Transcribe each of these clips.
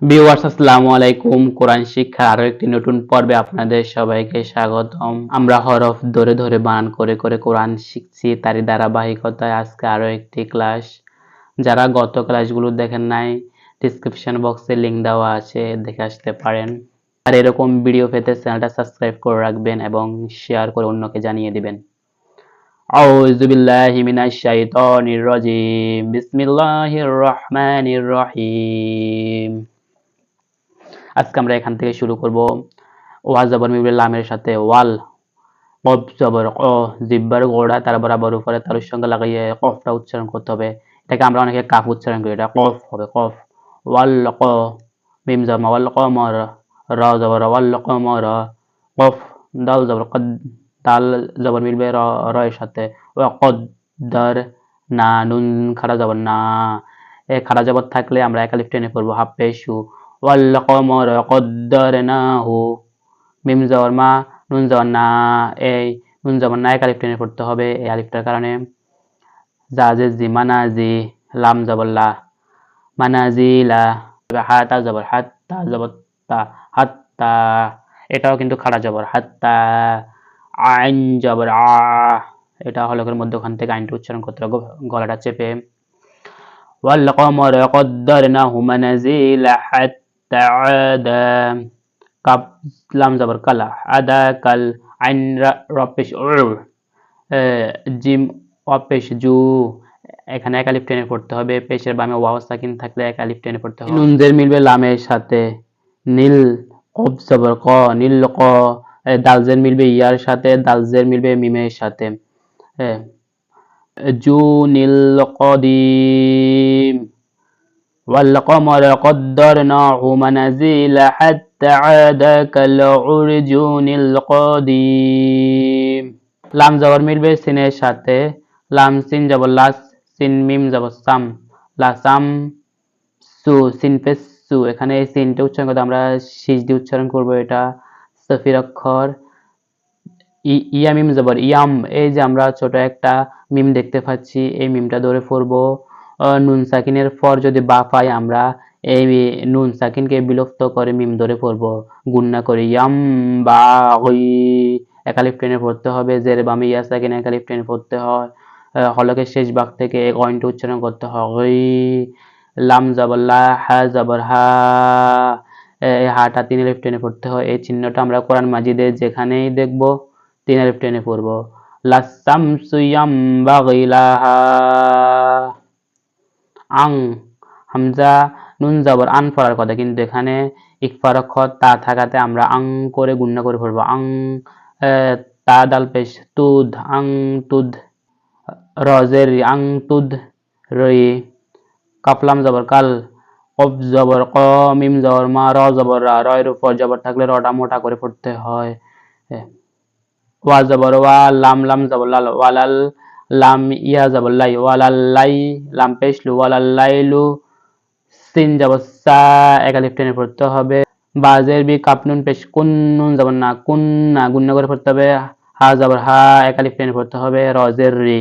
Viewers আসসালামু আলাইকুম। কোরআন শিক্ষার আরো একটি নতুন পর্বে আপনাদের সবাইকে স্বাগতম। আমরা হরফ ধরে ধরে বানান করে করে কোরআন শিখছি, তারই ধারাবাহিকতায় আজকে আরো একটি ক্লাস। যারা গত ক্লাসগুলো দেখেন নাই, ডিসক্রিপশন বক্সে লিংক দেওয়া আছে, দেখে আসতে পারেন। আর এরকম ভিডিও পেতে চ্যানেলটা সাবস্ক্রাইব করে রাখবেন এবং শেয়ার করে অন্যকে জানিয়ে দিবেন। আউযু বিল্লাহি মিনাশ শাইতানির রাজিম। বিসমিল্লাহির রহমানির রহিম। আজকে আমরা এখান থেকে শুরু করব। ওয়া জবর মিম লামের সাথে ওয়াল, কফ জবর ক, জিব্বার গোড়া তার বরাবর উপরে তালুর সঙ্গে লাগাইয়ে কফটা উচ্চারণ করতে হবে। এটাকে আমরা অনেকে কাফ উচ্চারণ করি, এটা কফ হবে, কফ। ওয়াল ক, মিম জবর ওয়াল কমর, র জবর ওয়াল কমর, কফ। দাল জবর কদ, দাল জবর মিলবে র এর সাথে। ওয়া কদ্দার না, নুন খাড়া জবর না। খাড়া জবর থাকলে আমরা এক আলিফ টেনে পড়বো, হাফ পেশু। ওয়াল কমর কদ্দারনাহু, মিম জবর মা, নুন জবর না। এই নুন জবর না এক আলিফ টেনে পড়তে হবে, এই আলিফটার কারণে। জাজে জি মানাজি, লাম জবর লা, মানাজিলা। হাতা জবর হাত, তা জবর তা, হাত্তা। এটাও কিন্তু খাড়া জবর, হাত্তা। আইন জবর আ, এটা হলকের মধ্যে ওখান থেকে আইনটা উচ্চারণ করতে হবে গলাটা চেপে। ওয়াল কমর কদ্দারনাহু মানাজিলা হাত্তা আদা। কাপ লাম জবর কালা, আদা কাল। আইন রপেশ জিম অপেশ জু, এখানে এক আলিফ টেনে পড়তে হবে। পেশের বামে ওয়াও সাকিন থাকলে এক আলিফ টেনে পড়তে হবে। নুনজের মিলবে লামের সাথে, নীল কফ জবর ক, নীল ক। দালজের মিলবে ইয়ার সাথে, দালজের মিলবে মিমের সাথে। জু নীল কদিম। والقمر قدرناه منازل حتى عاد كالعرجون القديم. লাম জবর মিলবে সিনের সাথে, লাম সিন জবর লাস, সিন মিম জবর সাম, লাসাম সু, সিন পেশ সু। এখানে এই সিনটা উচ্চারণ করতে আমরা শিজ দিয়ে উচ্চারণ করবো, এটা সফির অক্ষর। ইয়া মিম জবর ইয়াম, এই যে আমরা ছোট একটা মিম দেখতে পাচ্ছি, এই মিমটা ধরে পড়বো। নুন সাকিনের পর যদি বা পাই আমরা এই নুন সাকিনকে বিলুপ্ত করে মিম ধরে পড়বো, গুণনা করে। ইয়াম বা একালিফ টেনে পড়তে হবে, জের বামে ইয়া সাকিন একালিফ টেনে পড়তে হয়। হলকের শেষ ভাগ থেকে কয়েনটা উচ্চারণ করতে হয়। লাম জবর লা, হা জবর হা, হাটা তিন আলিফ টেনে পড়তে হয়। এই চিহ্নটা আমরা কোরআন মাজিদে যেখানেই দেখবো তিন আলিফ টেনে পড়বো। লাসামসু ইয়ামবাগি লাহা। আং, হামজা নুন জবর আন পড়ার কথা, কিন্তু এখানে ইকফার অক্ষর তা থাকাতে আমরা আং করে গুণনা করে পড়বো। আং তা দাল পেশ তুদ, আং তুদ। রজের আং তুদ রই। কাফলাম জবর কাল, কফ জবর ক, মিম জবর মা, র জবর রা। র এর উপর জবর থাকলে রটা মোটা করে পড়তে হয়। ওয়া জবর ওয়া, লাম লাম জবর লাল, ওয়ালাল। লাম ইয়া জবর লাই, ওয়ালাল্লাই। লাম পেশলু, ওয়ালাল্লাইলু। সিন জবর সা, এক আলিফ টেনে পড়তে হবে। বাজের বি কাপনুন পেশ কুন, নুন জবর না, কুন না, গুণনা করে পড়তে হবে। হা জবর হা, এক আলিফ টেনে পড়তে হবে। রজের রি।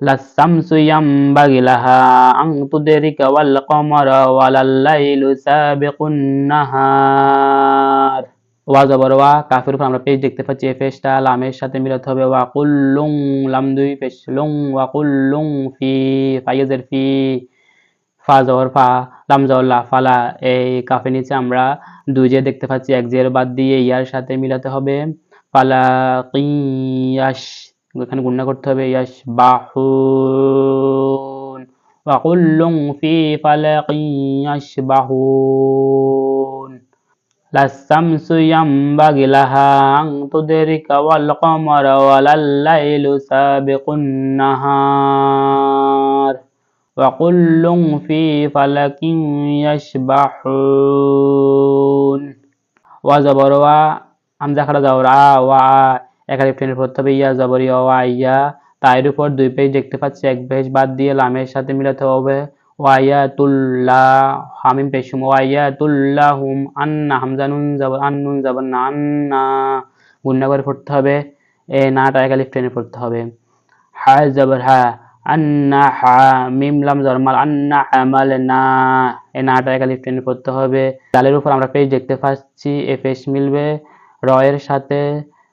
লাসামসু ইয়ামবাগি লাহা আন তুদরিকা ওয়াল কমারা ওয়ালাল্লাইলু সাবিকুন নাহার। ওয়া জবর ওয়া, কাফের উপর আমরা পেশ দেখতে পাচ্ছি, এই পেশটা লামের সাথে মিলাতে হবে। ওয়া কুল্লুং, লাম দুই পেশ লুং, ওয়া কুল্লুং ফি, ফাইজের ফি। ফা জবর ফা, লাম জবর লা, ফালা। এই কাফের নিচে আমরা দুই জের দেখতে পাচ্ছি, এক জের বাদ দিয়ে ইয়ার সাথে মিলাতে হবে। ফালা কিয়াস, এখানে গুণনা করতে হবে। ইয়াস বাহুন, ওয়া কুল্লুং ফি ফালাকিন ইয়াসবাহুন। লাসামসু ইয়ামবাগি লাহা আন তুদরিকা ওয়াল কমারা ওয়ালাল্লাইলু সাবিকুন নাহার ওয়া কুল্লুং ফি ফালাকিন ইয়াসবাহুন। ওয়া জবর ওয়া, হামজা খাড়া জবর আ, ওয়া এক আলিফ টেনে পড়তে হবে। ইয়া জবর ইয়া, ওয়া ইয়া। তার উপর দুই পেজ দেখতে পাচ্ছি, এক পেজ বাদ দিয়ে লামের সাথে মিলাতে হবে। ওয়াইয়াতুল্লাহ, হামিম পেশুম, ওয়াইয়াতুল্লাহুম আন্না, হামজা নুন জবর আন, নুন জবর না, আন্না, গুণনা করে পড়তে হবে। এ নাটা এক আলিফ টেনে পড়তে হবে। হা জবর হা, আন্না হা মিম লাম জরমাল আন্না আমালনা, এই নাটা একালিফ টেনে পড়তে হবে। দালের উপর আমরা পেশ দেখতে পাচ্ছি, এ পেশ মিলবে র এর সাথে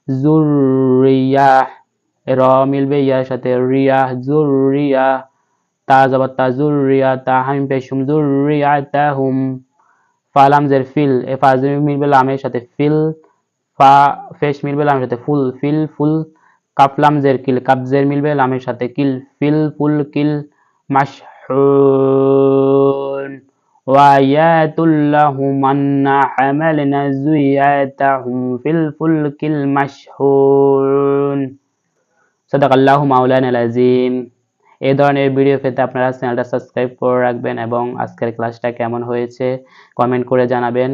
জুররিয়াহ, র মিলবে ইয়ার সাথে রিয়াহ, জুররিয়াহ। তা জবর তা জুররিয়া, তা হামিম পেশুম জুররিয়াতাহুম। ফা লামজের ফিল, এ ফা মিলবে লামের সাথে ফিল, ফা ফেশ মিলবে লামের সাথে ফুল, ফিল ফুল। কাফ লামজের কিল, কাবজের মিলবে লামের সাথে কিল, ফিল ফুল কিল। মাশহুন ওয়ায়াতুল্লাহুম আন্না হামালনা যুইয়াতাহুম ফিল ফুলকিল মাশহুন। সাদাকাল্লাহু মাওলানাল আযীম। এই ধরনের ভিডিও পেতে আপনারা চ্যানেলটা সাবস্ক্রাইব করে রাখবেন এবং আজকের ক্লাসটা কেমন হয়েছে কমেন্ট করে জানাবেন।